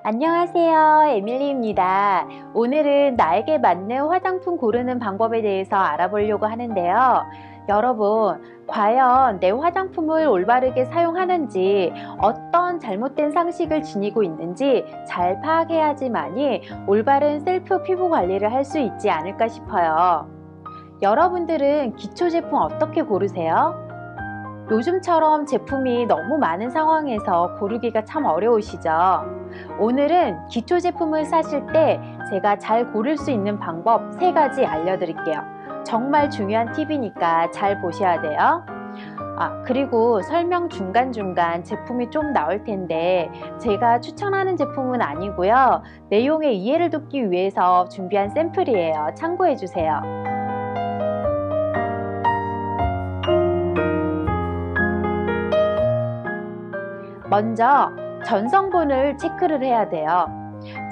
안녕하세요, 에밀리입니다. 오늘은 나에게 맞는 화장품 고르는 방법에 대해서 알아보려고 하는데요. 여러분, 과연 내 화장품을 올바르게 사용하는지, 어떤 잘못된 상식을 지니고 있는지 잘 파악해야지만이 올바른 셀프 피부 관리를 할 수 있지 않을까 싶어요. 여러분들은 기초 제품 어떻게 고르세요? 요즘처럼 제품이 너무 많은 상황에서 고르기가 참 어려우시죠? 오늘은 기초 제품을 사실 때 제가 잘 고를 수 있는 방법 3가지 알려드릴게요. 정말 중요한 팁이니까 잘 보셔야 돼요. 그리고 설명 중간중간 제품이 좀 나올 텐데 제가 추천하는 제품은 아니고요. 내용의 이해를 돕기 위해서 준비한 샘플이에요. 참고해 주세요. 먼저 전성분을 체크를 해야 돼요.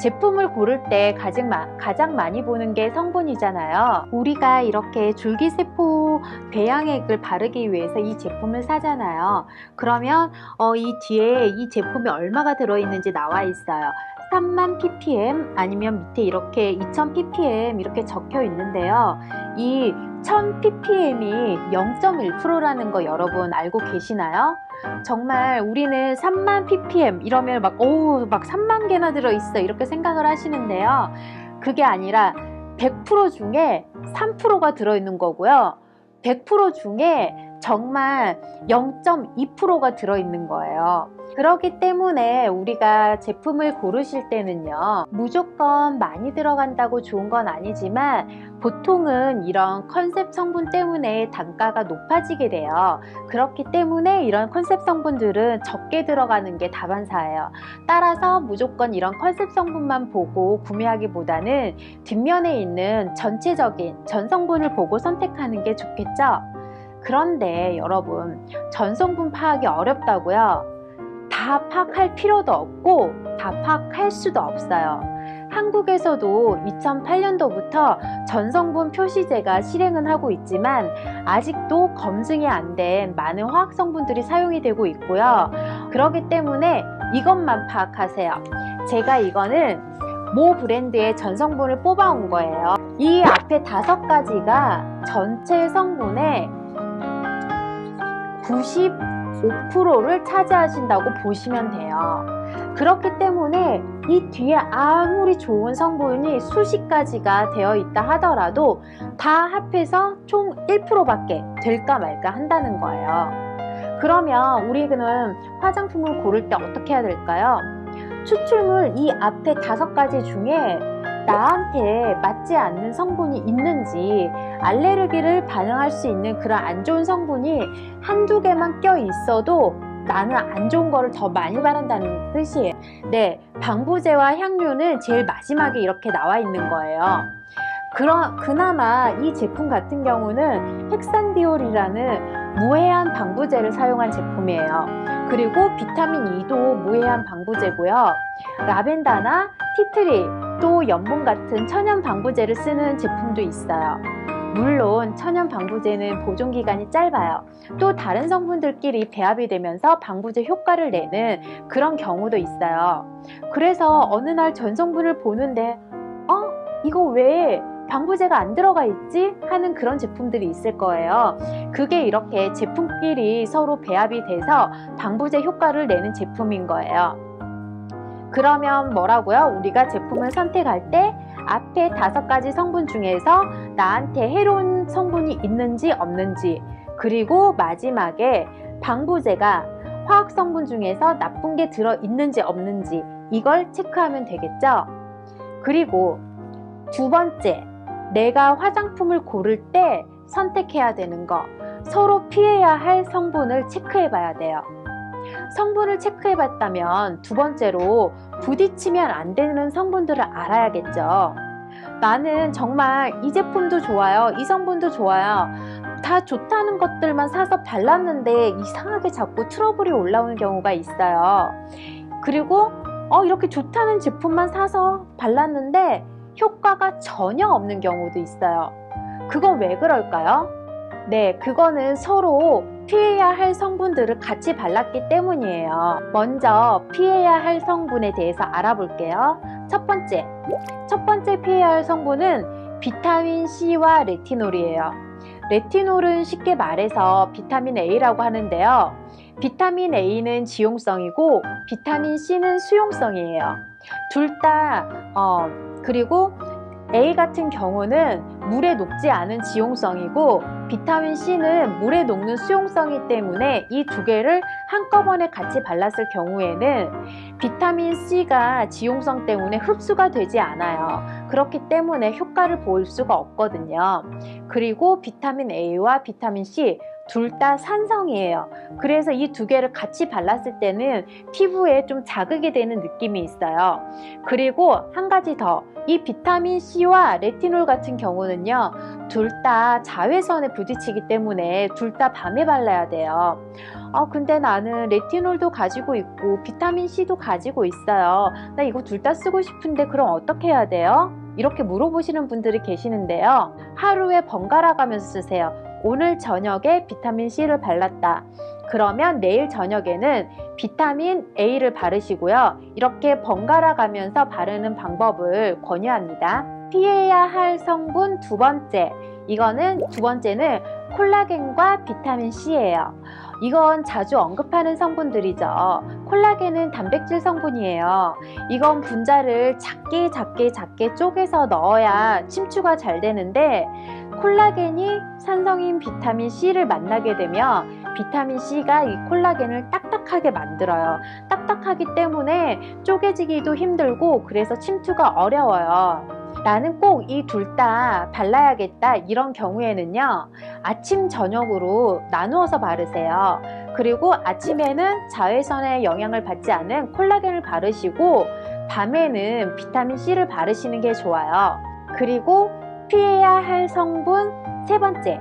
제품을 고를 때 가장 많이 보는 게 성분이잖아요. 우리가 이렇게 줄기세포 배양액을 바르기 위해서 이 제품을 사잖아요. 그러면 이 뒤에 이 제품이 얼마가 들어있는지 나와 있어요. 30,000 ppm 아니면 밑에 이렇게 2000 ppm 이렇게 적혀 있는데요. 이 1000 ppm이 0.1%라는 거 여러분 알고 계시나요? 정말 우리는 30,000 ppm 이러면 막 3만 개나 들어있어 이렇게 생각을 하시는데요. 그게 아니라 100% 중에 3%가 들어있는 거고요. 100% 중에 정말 0.2%가 들어있는 거예요. 그렇기 때문에 우리가 제품을 고르실 때는요, 무조건 많이 들어간다고 좋은 건 아니지만 보통은 이런 컨셉 성분 때문에 단가가 높아지게 돼요. 그렇기 때문에 이런 컨셉 성분들은 적게 들어가는 게 다반사예요. 따라서 무조건 이런 컨셉 성분만 보고 구매하기보다는 뒷면에 있는 전체적인 전성분을 보고 선택하는 게 좋겠죠? 그런데 여러분, 전성분 파악이 어렵다고요? 다 파악할 필요도 없고 다 파악할 수도 없어요. 한국에서도 2008년도부터 전성분 표시제가 실행은 하고 있지만 아직도 검증이 안 된 많은 화학 성분들이 사용이 되고 있고요. 그렇기 때문에 이것만 파악하세요. 제가 이거는 모 브랜드의 전성분을 뽑아온 거예요. 이 앞에 5가지가 전체 성분의 95%를 차지하신다고 보시면 돼요. 그렇기 때문에 이 뒤에 아무리 좋은 성분이 수십 가지가 되어 있다 하더라도 다 합해서 총 1%밖에 될까 말까 한다는 거예요. 그러면 우리는 화장품을 고를 때 어떻게 해야 될까요? 추출물 이 앞에 5가지 중에 나한테 맞지 않는 성분이 있는지, 알레르기를 반응할 수 있는 그런 안 좋은 성분이 한두 개만 껴 있어도 나는 안 좋은 거를 더 많이 바른다는 뜻이에요. 네, 방부제와 향료는 제일 마지막에 이렇게 나와 있는 거예요. 그나마 이 제품 같은 경우는 헥산디올이라는 무해한 방부제를 사용한 제품이에요. 그리고 비타민 E도 무해한 방부제고요. 라벤더나 티트리, 또 연분 같은 천연 방부제를 쓰는 제품도 있어요. 물론 천연 방부제는 보존기간이 짧아요. 또 다른 성분들끼리 배합이 되면서 방부제 효과를 내는 그런 경우도 있어요. 그래서 어느 날 전성분을 보는데 이거 왜 방부제가 안 들어가 있지? 하는 그런 제품들이 있을 거예요. 그게 이렇게 제품끼리 서로 배합이 돼서 방부제 효과를 내는 제품인 거예요. 그러면 뭐라고요? 우리가 제품을 선택할 때 앞에 5가지 성분 중에서 나한테 해로운 성분이 있는지 없는지, 그리고 마지막에 방부제가 화학 성분 중에서 나쁜 게 들어있는지 없는지 이걸 체크하면 되겠죠? 그리고 2번째, 내가 화장품을 고를 때 선택해야 되는 거, 서로 피해야 할 성분을 체크해 봐야 돼요. 성분을 체크해 봤다면 2번째로 부딪히면 안 되는 성분들을 알아야겠죠. 나는 정말 이 제품도 좋아요, 이 성분도 좋아요, 다 좋다는 것들만 사서 발랐는데 이상하게 자꾸 트러블이 올라오는 경우가 있어요. 그리고 이렇게 좋다는 제품만 사서 발랐는데 효과가 전혀 없는 경우도 있어요. 그건 왜 그럴까요? 네, 그거는 서로 피해야 할 성분들을 같이 발랐기 때문이에요. 먼저 피해야 할 성분에 대해서 알아볼게요. 첫 번째 피해야 할 성분은 비타민 C와 레티놀이에요. 레티놀은 쉽게 말해서 비타민 A라고 하는데요. 비타민 A는 지용성이고 비타민 C는 수용성이에요. 둘 다 그리고 A 같은 경우는 물에 녹지 않은 지용성이고 비타민 C는 물에 녹는 수용성이기 때문에 이 두 개를 한꺼번에 같이 발랐을 경우에는 비타민 C가 지용성 때문에 흡수가 되지 않아요. 그렇기 때문에 효과를 볼 수가 없거든요. 그리고 비타민 A와 비타민 C 둘 다 산성이에요. 그래서 이 두 개를 같이 발랐을 때는 피부에 좀 자극이 되는 느낌이 있어요. 그리고 한 가지 더, 이 비타민 C와 레티놀 같은 경우는요, 둘 다 자외선에 부딪히기 때문에 둘 다 밤에 발라야 돼요. 근데 나는 레티놀도 가지고 있고 비타민 C도 가지고 있어요. 나 이거 둘 다 쓰고 싶은데 그럼 어떻게 해야 돼요? 이렇게 물어보시는 분들이 계시는데요. 하루에 번갈아 가면서 쓰세요. 오늘 저녁에 비타민 C를 발랐다. 그러면 내일 저녁에는 비타민 A를 바르시고요. 이렇게 번갈아 가면서 바르는 방법을 권유합니다. 피해야 할 성분 두 번째는 콜라겐과 비타민 C예요. 이건 자주 언급하는 성분들이죠. 콜라겐은 단백질 성분이에요. 이건 분자를 작게 쪼개서 넣어야 침투가 잘 되는데 콜라겐이 산성인 비타민 C를 만나게 되면 비타민 C가 이 콜라겐을 딱딱하게 만들어요. 딱딱하기 때문에 쪼개지기도 힘들고 그래서 침투가 어려워요. 나는 꼭 이 둘 다 발라야겠다 이런 경우에는요, 아침 저녁으로 나누어서 바르세요. 그리고 아침에는 자외선의 영향을 받지 않은 콜라겐을 바르시고 밤에는 비타민 C를 바르시는 게 좋아요. 그리고 피해야 할 성분 세 번째,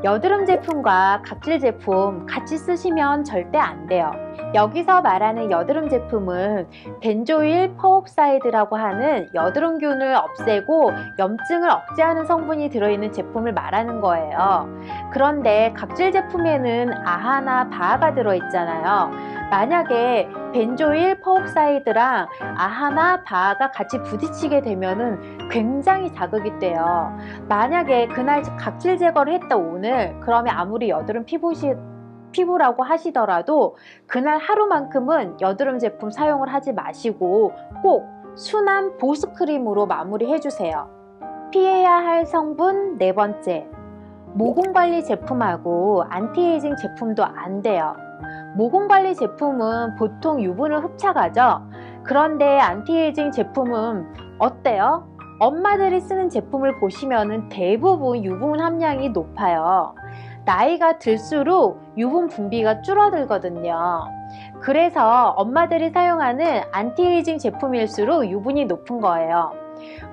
여드름 제품과 각질 제품 같이 쓰시면 절대 안 돼요. 여기서 말하는 여드름 제품은 벤조일 퍼옥사이드라고 하는 여드름균을 없애고 염증을 억제하는 성분이 들어있는 제품을 말하는 거예요. 그런데 각질 제품에는 아하나 바아가 들어있잖아요. 만약에 벤조일 퍼옥사이드랑 아하나 바아가 같이 부딪히게 되면은 굉장히 자극이 돼요. 만약에 그날 각질 제거를 했다 오늘, 그러면 아무리 여드름 피부라고 하시더라도 그날 하루만큼은 여드름 제품 사용을 하지 마시고 꼭 순한 보습크림으로 마무리 해주세요. 피해야 할 성분 네 번째, 모공관리 제품하고 안티에이징 제품도 안 돼요. 모공관리 제품은 보통 유분을 흡착하죠. 그런데 안티에이징 제품은 어때요? 엄마들이 쓰는 제품을 보시면 대부분 유분 함량이 높아요. 나이가 들수록 유분 분비가 줄어들거든요. 그래서 엄마들이 사용하는 안티에이징 제품일수록 유분이 높은 거예요.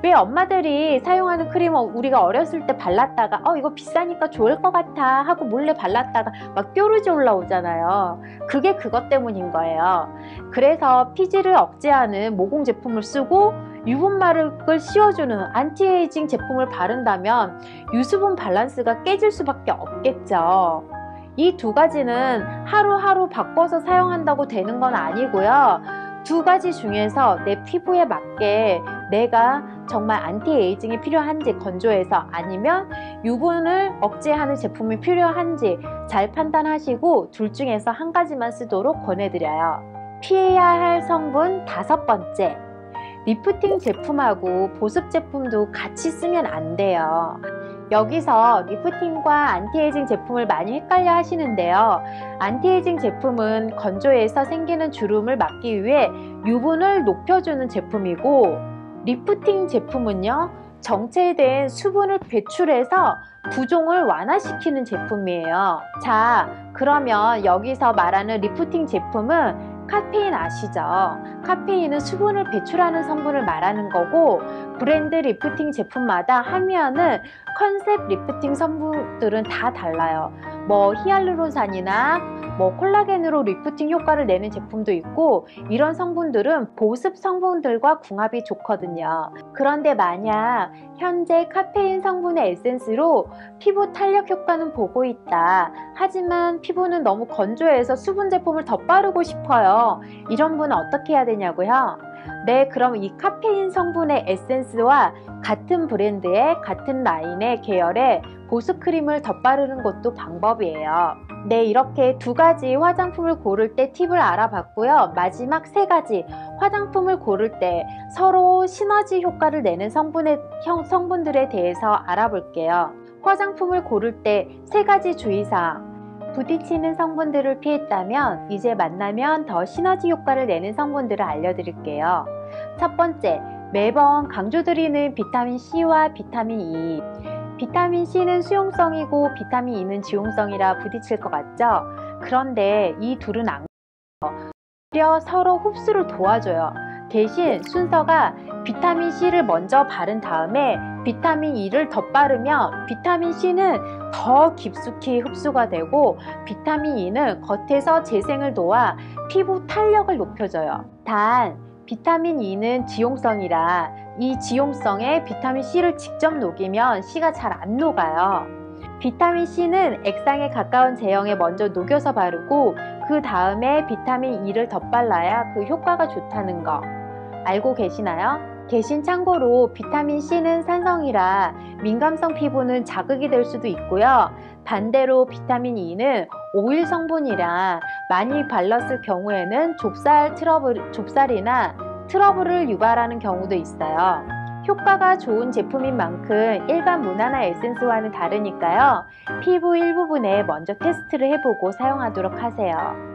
왜 엄마들이 사용하는 크림을 우리가 어렸을 때 발랐다가 이거 비싸니까 좋을 것 같아 하고 몰래 발랐다가 막 뾰루지 올라오잖아요. 그게 그것 때문인 거예요. 그래서 피지를 억제하는 모공 제품을 쓰고 유분막을 씌워주는 안티에이징 제품을 바른다면 유수분 밸런스가 깨질 수밖에 없겠죠. 이 두 가지는 하루하루 바꿔서 사용한다고 되는 건 아니고요. 두 가지 중에서 내 피부에 맞게 내가 정말 안티에이징이 필요한지 건조해서, 아니면 유분을 억제하는 제품이 필요한지 잘 판단하시고 둘 중에서 한 가지만 쓰도록 권해드려요. 피해야 할 성분 다섯 번째, 리프팅 제품하고 보습 제품도 같이 쓰면 안 돼요. 여기서 리프팅과 안티에이징 제품을 많이 헷갈려 하시는데요. 안티에이징 제품은 건조해서 생기는 주름을 막기 위해 유분을 높여주는 제품이고, 리프팅 제품은요, 정체된 수분을 배출해서 부종을 완화시키는 제품이에요. 자, 그러면 여기서 말하는 리프팅 제품은 카페인 아시죠? 카페인은 수분을 배출하는 성분을 말하는 거고, 브랜드 리프팅 제품마다 함유하는 컨셉 리프팅 성분들은 다 달라요. 뭐 히알루론산이나 뭐 콜라겐으로 리프팅 효과를 내는 제품도 있고, 이런 성분들은 보습 성분들과 궁합이 좋거든요. 그런데 만약 현재 카페인 성분의 에센스로 피부 탄력 효과는 보고 있다, 하지만 피부는 너무 건조해서 수분 제품을 더 바르고 싶어요, 이런 분은 어떻게 해야 되냐고요? 네, 그럼 이 카페인 성분의 에센스와 같은 브랜드의 같은 라인의 계열의 보습 크림을 덧바르는 것도 방법이에요. 네, 이렇게 두 가지 화장품을 고를 때 팁을 알아봤고요. 마지막 세 가지 화장품을 고를 때 서로 시너지 효과를 내는 성분들에 대해서 알아볼게요. 화장품을 고를 때 세 가지 주의사항. 부딪히는 성분들을 피했다면 이제 만나면 더 시너지 효과를 내는 성분들을 알려드릴게요. 첫 번째, 매번 강조드리는 비타민 C와 비타민 E. 비타민 C는 수용성이고 비타민 E는 지용성이라 부딪힐 것 같죠? 그런데 이 둘은 안 오히려 서로 흡수를 도와줘요. 대신 순서가 비타민 C를 먼저 바른 다음에 비타민 E를 덧바르면 비타민 C는 더 깊숙이 흡수가 되고 비타민 E는 겉에서 재생을 도와 피부 탄력을 높여줘요. 단 비타민 E는 지용성이라 이 지용성에 비타민 C를 직접 녹이면 C가 잘 안 녹아요. 비타민 C는 액상에 가까운 제형에 먼저 녹여서 바르고 그 다음에 비타민 E를 덧발라야 그 효과가 좋다는 거 알고 계시나요? 대신 참고로 비타민 C는 산성이라 민감성 피부는 자극이 될 수도 있고요. 반대로 비타민 E는 오일 성분이라 많이 발랐을 경우에는 좁쌀이나 트러블을 유발하는 경우도 있어요. 효과가 좋은 제품인 만큼 일반 무난한 에센스와는 다르니까요. 피부 일부분에 먼저 테스트를 해보고 사용하도록 하세요.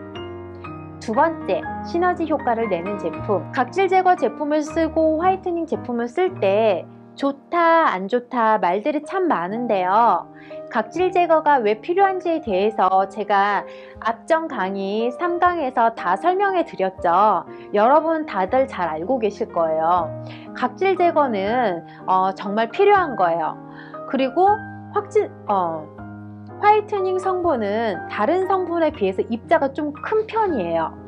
두 번째, 시너지 효과를 내는 제품. 각질 제거 제품을 쓰고 화이트닝 제품을 쓸 때 좋다, 안 좋다 말들이 참 많은데요. 각질 제거가 왜 필요한지에 대해서 제가 앞전 강의 3강에서 다 설명해 드렸죠. 여러분 다들 잘 알고 계실 거예요. 각질 제거는 정말 필요한 거예요. 그리고 화이트닝 성분은 다른 성분에 비해서 입자가 좀 큰 편이에요.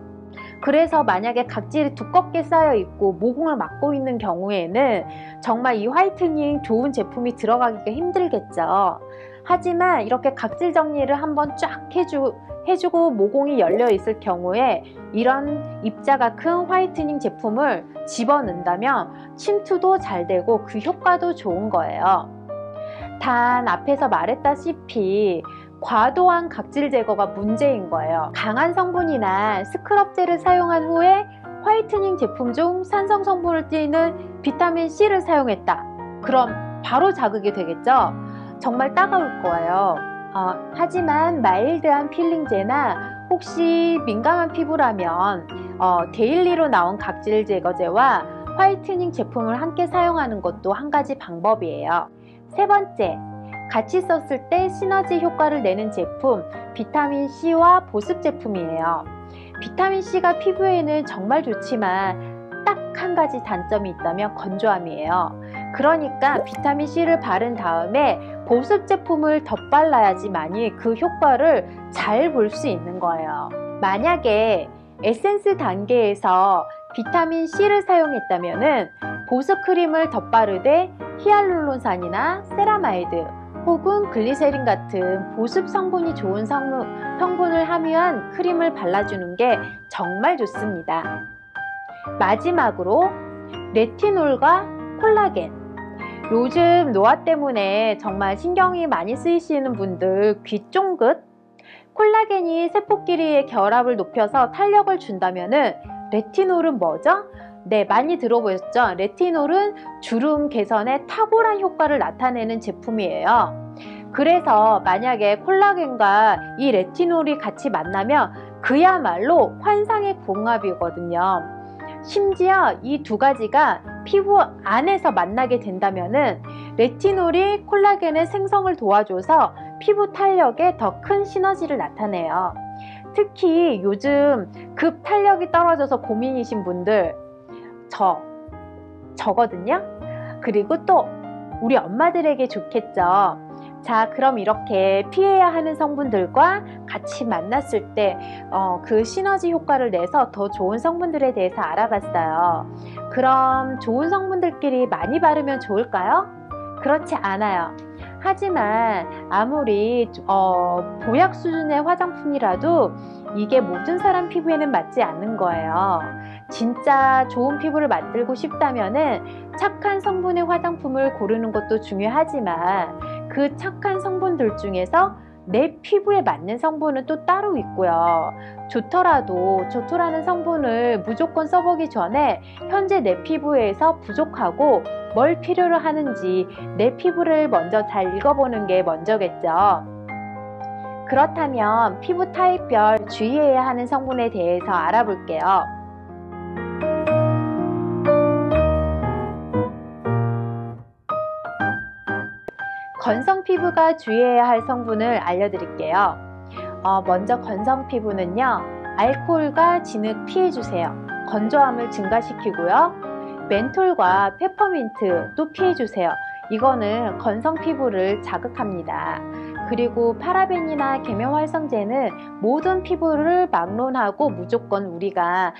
그래서 만약에 각질이 두껍게 쌓여 있고 모공을 막고 있는 경우에는 정말 이 화이트닝 좋은 제품이 들어가기가 힘들겠죠. 하지만 이렇게 각질 정리를 한번 쫙 해주고 모공이 열려 있을 경우에 이런 입자가 큰 화이트닝 제품을 집어넣는다면 침투도 잘 되고 그 효과도 좋은 거예요. 단 앞에서 말했다시피 과도한 각질 제거가 문제인 거예요. 강한 성분이나 스크럽젤을 사용한 후에 화이트닝 제품 중 산성 성분을 띠는 비타민 C를 사용했다. 그럼 바로 자극이 되겠죠? 정말 따가울 거예요. 하지만 마일드한 필링제나 혹시 민감한 피부라면 데일리로 나온 각질 제거제와 화이트닝 제품을 함께 사용하는 것도 한 가지 방법이에요. 세 번째, 같이 썼을 때 시너지 효과를 내는 제품, 비타민 C와 보습 제품이에요. 비타민 C가 피부에는 정말 좋지만 딱 한 가지 단점이 있다면 건조함이에요. 그러니까 비타민 C를 바른 다음에 보습 제품을 덧발라야지만이 그 효과를 잘 볼 수 있는 거예요. 만약에 에센스 단계에서 비타민 C를 사용했다면 보습 크림을 덧바르되 히알루론산이나 세라마이드 혹은 글리세린 같은 보습 성분이 좋은 성분을 함유한 크림을 발라주는 게 정말 좋습니다. 마지막으로 레티놀과 콜라겐. 요즘 노화 때문에 정말 신경이 많이 쓰이시는 분들 귀 쫑긋. 콜라겐이 세포끼리의 결합을 높여서 탄력을 준다면은 레티놀은 뭐죠? 네, 많이 들어보셨죠? 레티놀은 주름 개선에 탁월한 효과를 나타내는 제품이에요. 그래서 만약에 콜라겐과 이 레티놀이 같이 만나면 그야말로 환상의 궁합이거든요. 심지어 이 두 가지가 피부 안에서 만나게 된다면은 레티놀이 콜라겐의 생성을 도와줘서 피부 탄력에 더 큰 시너지를 나타내요. 특히 요즘 급 탄력이 떨어져서 고민이신 분들, 저거든요. 그리고 또 우리 엄마들에게 좋겠죠. 자, 그럼 이렇게 피해야 하는 성분들과 같이 만났을 때 그 시너지 효과를 내서 더 좋은 성분들에 대해서 알아봤어요. 그럼 좋은 성분들끼리 많이 바르면 좋을까요? 그렇지 않아요. 하지만 아무리 보약 수준의 화장품이라도 이게 모든 사람 피부에는 맞지 않는 거예요. 진짜 좋은 피부를 만들고 싶다면은 착한 성분의 화장품을 고르는 것도 중요하지만 그 착한 성분들 중에서 내 피부에 맞는 성분은 또 따로 있고요. 좋더라는 성분을 무조건 써보기 전에 현재 내 피부에서 부족하고 뭘 필요로 하는지 내 피부를 먼저 잘 읽어보는 게 먼저겠죠. 그렇다면 피부 타입별 주의해야 하는 성분에 대해서 알아볼게요. 건성 피부가 주의해야 할 성분을 알려드릴게요. 먼저 건성 피부는요, 알코올과 진흙 피해주세요. 건조함을 증가시키고요. 멘톨과 페퍼민트도 피해주세요. 이거는 건성 피부를 자극합니다. 그리고 파라벤이나 계면활성제는 모든 피부를 막론하고 무조건 우리가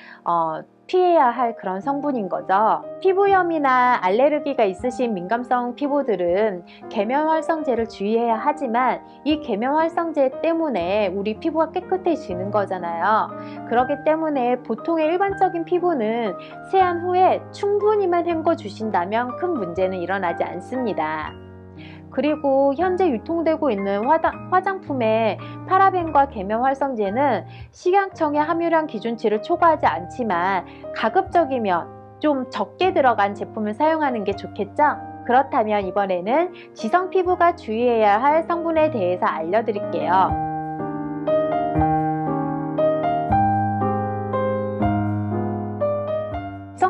피해야 할 그런 성분인 거죠. 피부염이나 알레르기가 있으신 민감성 피부들은 계면활성제를 주의해야 하지만 이 계면활성제 때문에 우리 피부가 깨끗해지는 거잖아요. 그렇기 때문에 보통의 일반적인 피부는 세안 후에 충분히만 헹궈 주신다면 큰 문제는 일어나지 않습니다. 그리고 현재 유통되고 있는 화장품의 파라벤과 계면활성제는 식약청의 함유량 기준치를 초과하지 않지만 가급적이면 좀 적게 들어간 제품을 사용하는 게 좋겠죠? 그렇다면 이번에는 지성 피부가 주의해야 할 성분에 대해서 알려드릴게요.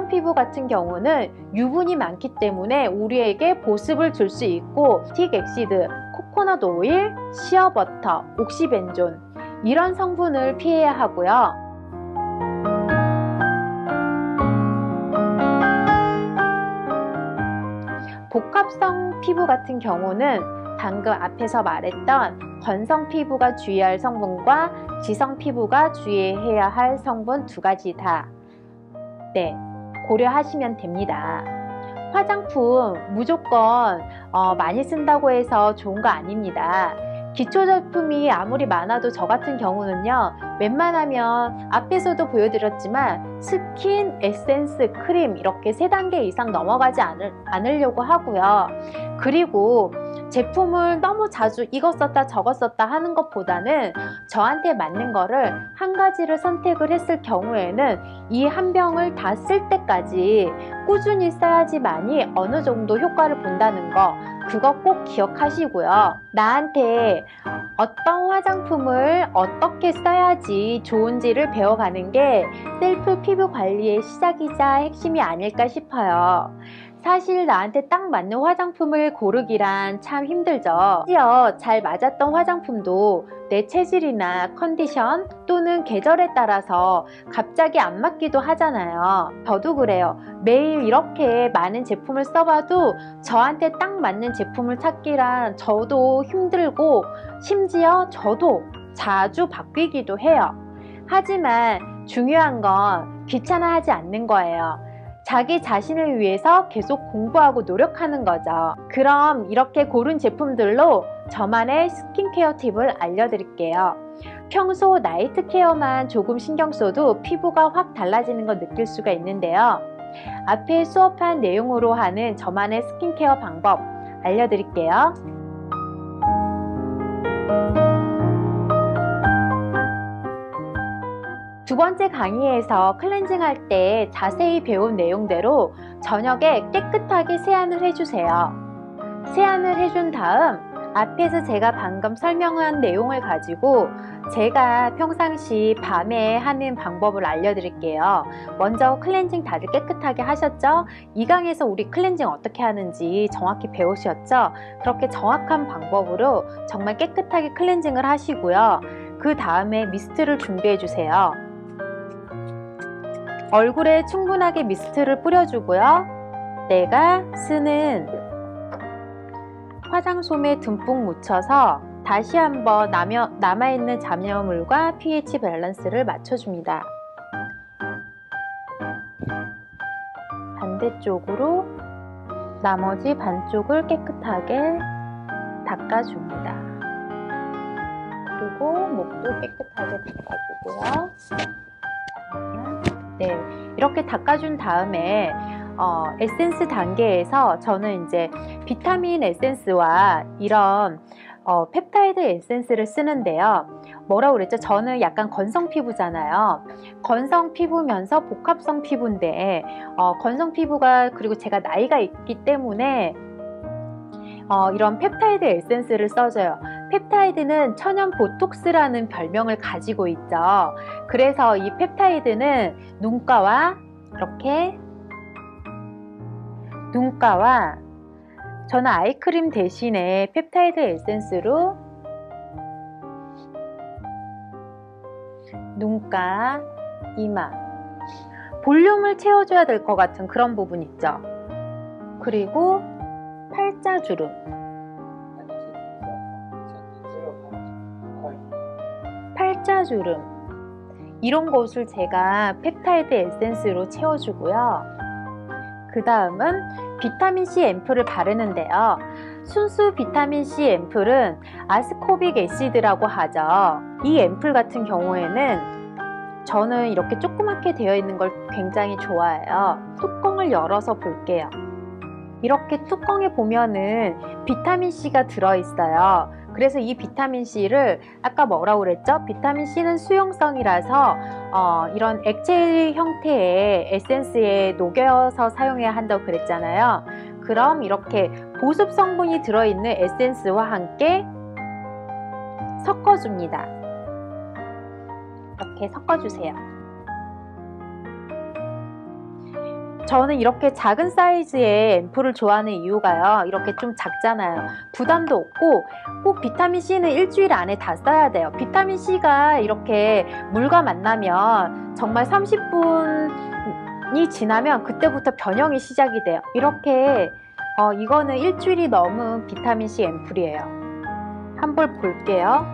피부 같은 경우는 유분이 많기 때문에 우리에게 보습을 줄 수 있고 스틱 엑시드, 코코넛 오일, 시어버터, 옥시벤존 이런 성분을 피해야 하고요. 복합성 피부 같은 경우는 방금 앞에서 말했던 건성 피부가 주의할 성분과 지성 피부가 주의해야 할 성분 두 가지 다 고려하시면 됩니다. 화장품 무조건 많이 쓴다고 해서 좋은 거 아닙니다. 기초 제품이 아무리 많아도 저 같은 경우는요, 웬만하면 앞에서도 보여드렸지만 스킨, 에센스, 크림 이렇게 3단계 이상 넘어가지 않으려고 하고요. 그리고 제품을 너무 자주 이거 썼다 저거 썼다 하는 것보다는 저한테 맞는 거를 한 가지를 선택을 했을 경우에는 이 한 병을 다 쓸 때까지 꾸준히 써야지만이 어느 정도 효과를 본다는 거, 그거 꼭 기억하시고요. 나한테 어떤 화장품을 어떻게 써야지 좋은지를 배워가는 게 셀프 피부 관리의 시작이자 핵심이 아닐까 싶어요. 사실 나한테 딱 맞는 화장품을 고르기란 참 힘들죠. 심지어 잘 맞았던 화장품도 내 체질이나 컨디션 또는 계절에 따라서 갑자기 안 맞기도 하잖아요. 저도 그래요. 매일 이렇게 많은 제품을 써봐도 저한테 딱 맞는 제품을 찾기란 저도 힘들고 심지어 저도 자주 바뀌기도 해요. 하지만 중요한 건 귀찮아하지 않는 거예요. 자기 자신을 위해서 계속 공부하고 노력하는 거죠. 그럼 이렇게 고른 제품들로 저만의 스킨케어 팁을 알려드릴게요. 평소 나이트 케어만 조금 신경 써도 피부가 확 달라지는 걸 느낄 수가 있는데요. 앞에 수업한 내용으로 하는 저만의 스킨케어 방법 알려드릴게요. 두 번째 강의에서 클렌징 할 때 자세히 배운 내용대로 저녁에 깨끗하게 세안을 해주세요. 세안을 해준 다음 앞에서 제가 방금 설명한 내용을 가지고 제가 평상시 밤에 하는 방법을 알려드릴게요. 먼저 클렌징 다들 깨끗하게 하셨죠? 이 강에서 우리 클렌징 어떻게 하는지 정확히 배우셨죠? 그렇게 정확한 방법으로 정말 깨끗하게 클렌징을 하시고요. 그 다음에 미스트를 준비해 주세요. 얼굴에 충분하게 미스트를 뿌려주고요. 내가 쓰는 화장솜에 듬뿍 묻혀서 다시 한번 남아있는 잔여물과 pH 밸런스를 맞춰줍니다. 반대쪽으로 나머지 반쪽을 깨끗하게 닦아줍니다. 그리고 목도 깨끗하게 닦아주고요. 네, 이렇게 닦아준 다음에 에센스 단계에서 저는 이제 비타민 에센스와 이런 펩타이드 에센스를 쓰는데요. 뭐라고 그랬죠? 저는 약간 건성 피부잖아요. 건성 피부면서 복합성 피부인데 건성 피부가, 그리고 제가 나이가 있기 때문에 이런 펩타이드 에센스를 써줘요. 펩타이드는 천연 보톡스라는 별명을 가지고 있죠. 그래서 이 펩타이드는 눈가와 저는 아이크림 대신에 펩타이드 에센스로 눈가, 이마, 볼륨을 채워줘야 될 것 같은 그런 부분 있죠. 그리고 팔자주름, 이런 곳을 제가 펩타이드 에센스로 채워주고요. 그 다음은 비타민C 앰플을 바르는데요. 순수 비타민C 앰플은 아스코빅 애시드라고 하죠. 이 앰플 같은 경우에는 저는 이렇게 조그맣게 되어 있는 걸 굉장히 좋아해요. 뚜껑을 열어서 볼게요. 이렇게 뚜껑에 보면은 비타민C가 들어있어요. 그래서 이 비타민C를 아까 뭐라고 그랬죠? 비타민C는 수용성이라서 이런 액체 형태의 에센스에 녹여서 사용해야 한다고 그랬잖아요. 그럼 이렇게 보습 성분이 들어있는 에센스와 함께 섞어줍니다. 이렇게 섞어주세요. 저는 이렇게 작은 사이즈의 앰플을 좋아하는 이유가요. 이렇게 좀 작잖아요. 부담도 없고 꼭 비타민C는 일주일 안에 다 써야 돼요. 비타민C가 이렇게 물과 만나면 정말 30분이 지나면 그때부터 변형이 시작이 돼요. 이렇게 이거는 일주일이 넘은 비타민C 앰플이에요. 한번 볼게요.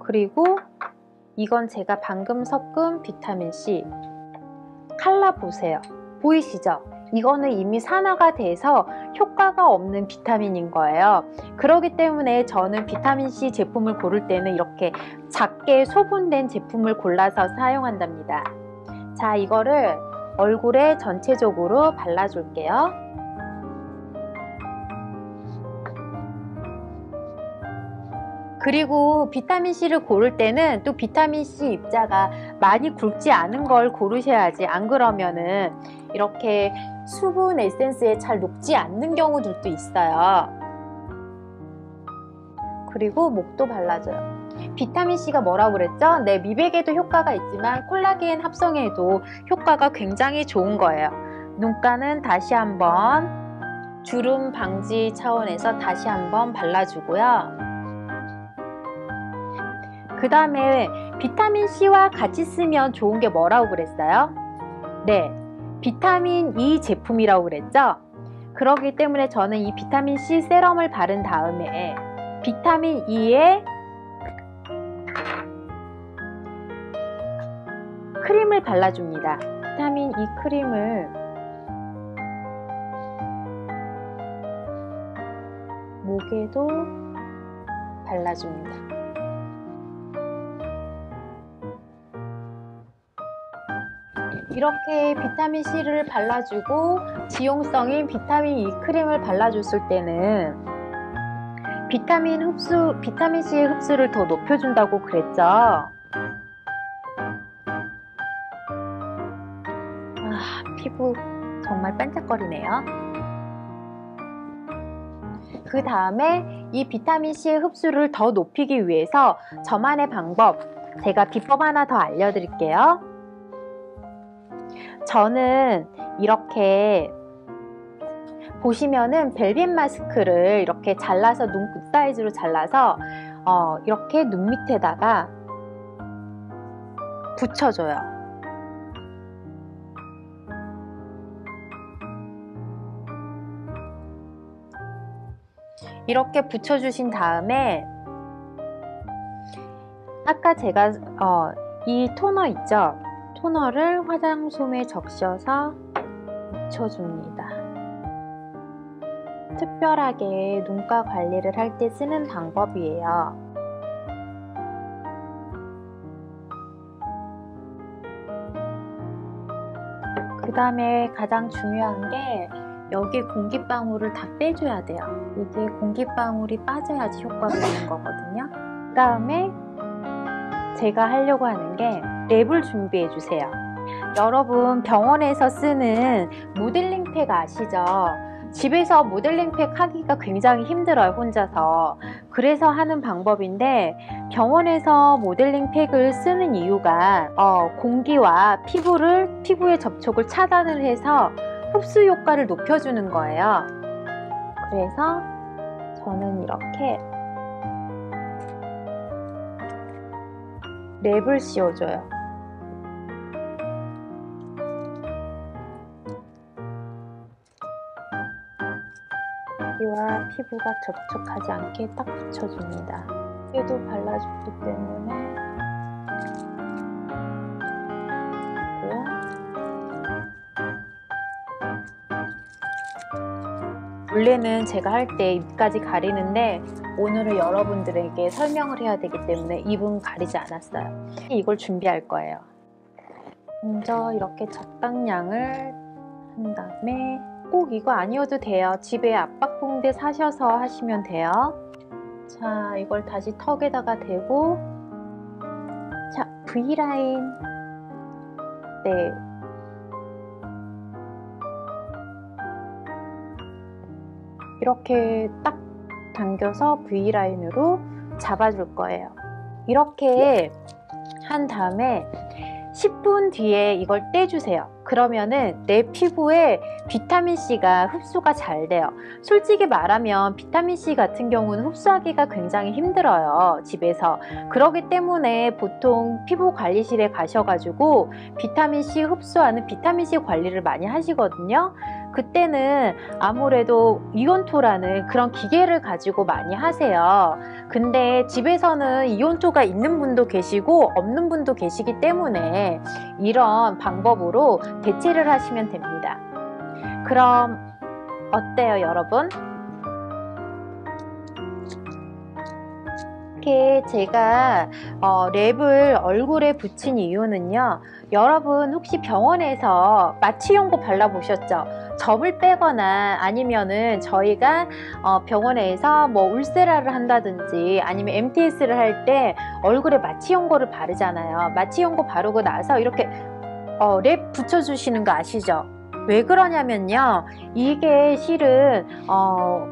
그리고 이건 제가 방금 섞은 비타민C. 칼라 보세요. 보이시죠? 이거는 이미 산화가 돼서 효과가 없는 비타민인 거예요. 그렇기 때문에 저는 비타민C 제품을 고를 때는 이렇게 작게 소분된 제품을 골라서 사용한답니다. 자, 이거를 얼굴에 전체적으로 발라줄게요. 그리고 비타민C를 고를 때는 또 비타민C 입자가 많이 굵지 않은 걸 고르셔야지, 안 그러면은 이렇게 수분 에센스에 잘 녹지 않는 경우들도 있어요. 그리고 목도 발라줘요. 비타민C가 뭐라고 그랬죠? 네, 미백에도 효과가 있지만 콜라겐 합성에도 효과가 굉장히 좋은 거예요. 눈가는 다시 한번 주름 방지 차원에서 다시 한번 발라주고요. 그 다음에 비타민C와 같이 쓰면 좋은 게 뭐라고 그랬어요? 네, 비타민 E 제품이라고 그랬죠? 그렇기 때문에 저는 이 비타민C 세럼을 바른 다음에 비타민 E에 크림을 발라줍니다. 비타민 E 크림을 목에도 발라줍니다. 이렇게 비타민C를 발라주고 지용성인 비타민 E 크림을 발라줬을 때는 비타민C의 흡수를 더 높여준다고 그랬죠. 피부 정말 반짝거리네요. 그 다음에 이 비타민C의 흡수를 더 높이기 위해서 저만의 방법, 제가 비법 하나 더 알려드릴게요. 저는 이렇게 보시면은 벨벳 마스크를 이렇게 잘라서 눈 사이즈로 잘라서 이렇게 눈 밑에다가 붙여줘요. 이렇게 붙여주신 다음에 아까 제가 이 토너 있죠? 토너를 화장솜에 적셔서 묻혀줍니다. 특별하게 눈가 관리를 할 때 쓰는 방법이에요. 그 다음에 가장 중요한 게 여기 공기방울을 다 빼줘야 돼요. 이게 공기방울이 빠져야지 효과가 있는 거거든요. 그 다음에 제가 하려고 하는 게 랩을 준비해 주세요. 여러분 병원에서 쓰는 모델링팩 아시죠? 집에서 모델링팩 하기가 굉장히 힘들어요, 혼자서. 그래서 하는 방법인데 병원에서 모델링팩을 쓰는 이유가 공기와 피부의 접촉을 차단을 해서 흡수 효과를 높여주는 거예요. 그래서 저는 이렇게 랩을 씌워줘요. 고기와 피부가 접촉하지 않게 딱 붙여줍니다. 얘도 발라줬기 때문에 원래는 제가 할 때 입까지 가리는데 오늘은 여러분들에게 설명을 해야 되기 때문에 입은 가리지 않았어요. 이걸 준비할 거예요. 먼저 이렇게 적당량을 한 다음에 꼭 이거 아니어도 돼요. 집에 압박붕대 사셔서 하시면 돼요. 자, 이걸 다시 턱에다가 대고, 자, V라인. 네. 이렇게 딱 당겨서 V라인으로 잡아줄 거예요. 이렇게 한 다음에 10분 뒤에 이걸 떼주세요. 그러면은 내 피부에 비타민C가 흡수가 잘 돼요. 솔직히 말하면 비타민C 같은 경우는 흡수하기가 굉장히 힘들어요, 집에서. 그러기 때문에 보통 피부관리실에 가셔가지고 비타민C 흡수하는 비타민C 관리를 많이 하시거든요. 그때는 아무래도 이온토라는 그런 기계를 가지고 많이 하세요. 근데 집에서는 이온토가 있는 분도 계시고 없는 분도 계시기 때문에 이런 방법으로 대체를 하시면 됩니다. 그럼 어때요, 여러분? 이렇게 제가 랩을 얼굴에 붙인 이유는요, 여러분 혹시 병원에서 마취용고 발라보셨죠? 점을 빼거나 아니면은 저희가 병원에서 뭐 울세라를 한다든지 아니면 MTS를 할 때 얼굴에 마취용고를 바르잖아요. 마취용고 바르고 나서 이렇게 랩 붙여주시는 거 아시죠? 왜 그러냐면요, 이게 실은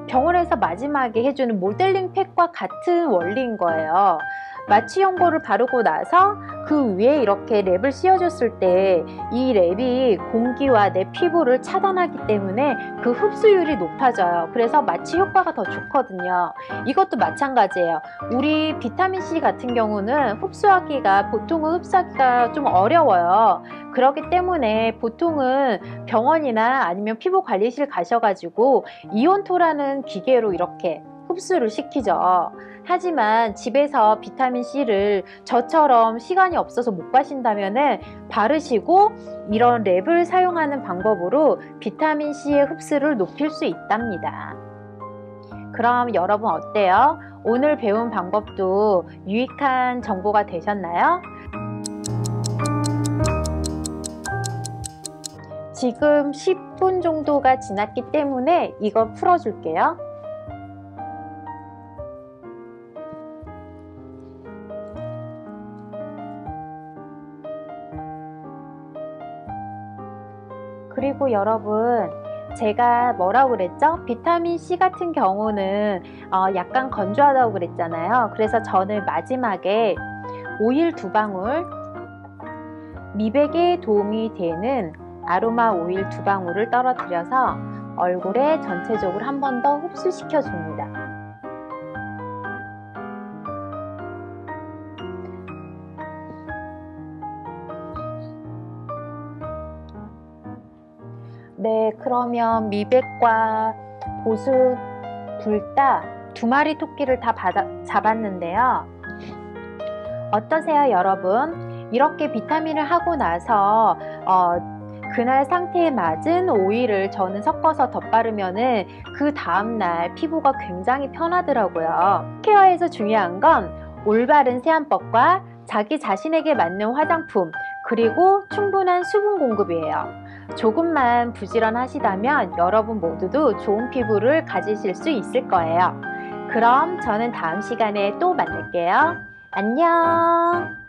병원에서 마지막에 해주는 모델링 팩과 같은 원리인 거예요. 마취용고를 바르고 나서 그 위에 이렇게 랩을 씌워줬을 때 이 랩이 공기와 내 피부를 차단하기 때문에 그 흡수율이 높아져요. 그래서 마취 효과가 더 좋거든요. 이것도 마찬가지예요. 우리 비타민C 같은 경우는 보통은 흡수하기가 좀 어려워요. 그렇기 때문에 보통은 병원이나 아니면 피부관리실 가셔가지고 이온토라는 기계로 이렇게 흡수를 시키죠. 하지만 집에서 비타민C를 저처럼 시간이 없어서 못 가신다면 바르시고 이런 랩을 사용하는 방법으로 비타민C의 흡수를 높일 수 있답니다. 그럼 여러분 어때요? 오늘 배운 방법도 유익한 정보가 되셨나요? 지금 10분 정도가 지났기 때문에 이거 풀어줄게요. 그리고 여러분, 제가 뭐라고 그랬죠? 비타민C 같은 경우는 약간 건조하다고 그랬잖아요. 그래서 저는 마지막에 오일 2방울, 미백에 도움이 되는 아로마 오일 2방울을 떨어뜨려서 얼굴에 전체적으로 한 번 더 흡수시켜 줍니다. 네, 그러면 미백과 보습 둘 다 2마리 토끼를 다 잡았는데요. 어떠세요, 여러분? 이렇게 비타민을 하고 나서 그날 상태에 맞은 오일을 저는 섞어서 덧바르면은 그 다음날 피부가 굉장히 편하더라고요. 케어에서 중요한 건 올바른 세안법과 자기 자신에게 맞는 화장품, 그리고 충분한 수분 공급이에요. 조금만 부지런하시다면 여러분 모두도 좋은 피부를 가지실 수 있을 거예요. 그럼 저는 다음 시간에 또 만날게요. 안녕!